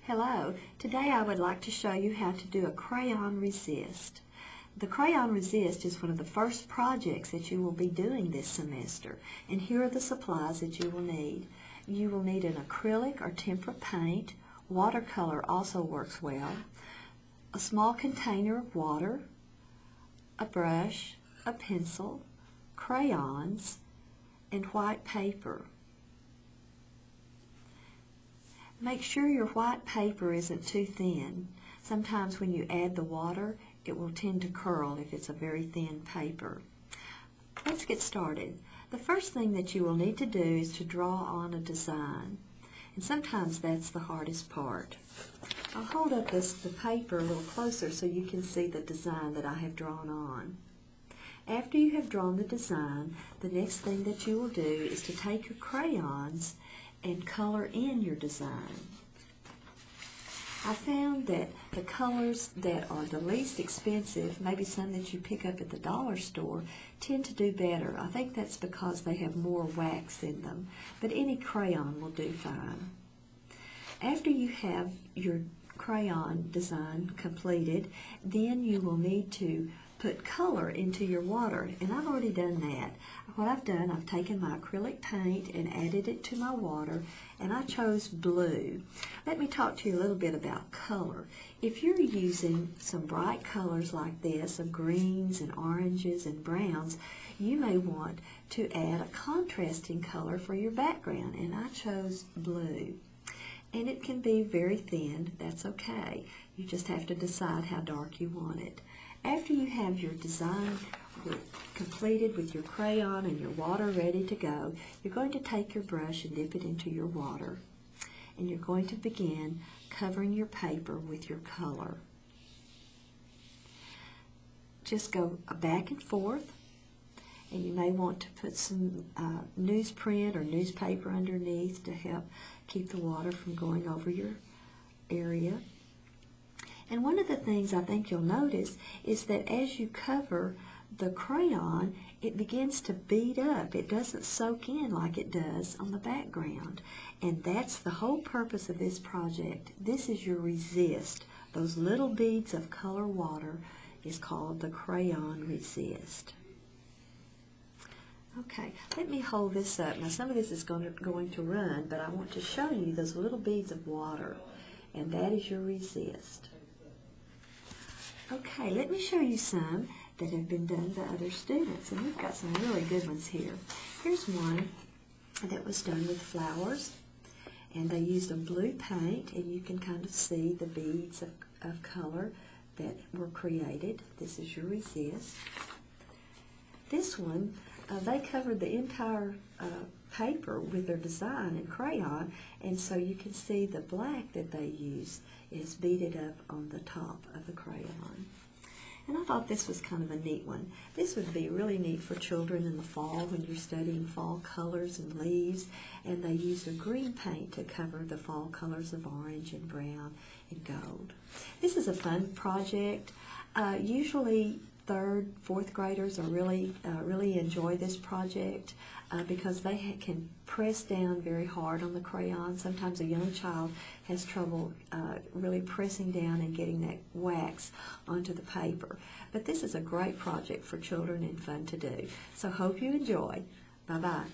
Hello, today I would like to show you how to do a Crayon Resist. The Crayon Resist is one of the first projects that you will be doing this semester, and here are the supplies that you will need. You will need an acrylic or tempera paint. Watercolor also works well. A small container of water, a brush, a pencil, crayons, and white paper. Make sure your white paper isn't too thin. Sometimes when you add the water, it will tend to curl if it's a very thin paper. Let's get started. The first thing that you will need to do is to draw on a design. And sometimes that's the hardest part. I'll hold up the paper a little closer so you can see the design that I have drawn on. After you have drawn the design, the next thing that you will do is to take your crayons and color in your design. I found that the colors that are the least expensive, maybe some that you pick up at the dollar store, tend to do better. I think that's because they have more wax in them, but any crayon will do fine. After you have your crayon design completed, then you will need to put color into your water, and I've already done that. What I've done, I've taken my acrylic paint and added it to my water, and I chose blue. Let me talk to you a little bit about color. If you're using some bright colors like this, of greens and oranges and browns, you may want to add a contrasting color for your background, and I chose blue. And it can be very thin, that's okay. You just have to decide how dark you want it. After you have your design completed with your crayon and your water ready to go, you're going to take your brush and dip it into your water. And you're going to begin covering your paper with your color. Just go back and forth, and you may want to put some newsprint or newspaper underneath to help keep the water from going over your area. And one of the things I think you'll notice is that as you cover the crayon, it begins to bead up. It doesn't soak in like it does on the background. And that's the whole purpose of this project. This is your resist. Those little beads of color water is called the Crayon Resist. Okay, let me hold this up. Now some of this is going to run, but I want to show you those little beads of water. And that is your resist. Okay, let me show you some that have been done by other students, and we've got some really good ones here. Here's one that was done with flowers, and they used a blue paint, and you can kind of see the beads of color that were created. This is your resist. This one, they covered the entire paper with their design in crayon, and so you can see the black that they use is beaded up on the top of the crayon. And I thought this was kind of a neat one. This would be really neat for children in the fall when you're studying fall colors and leaves, and they used a green paint to cover the fall colors of orange and brown and gold. This is a fun project. Usually third, fourth graders are really enjoy this project because they can press down very hard on the crayon. Sometimes a young child has trouble really pressing down and getting that wax onto the paper. But this is a great project for children and fun to do. So hope you enjoy. Bye-bye.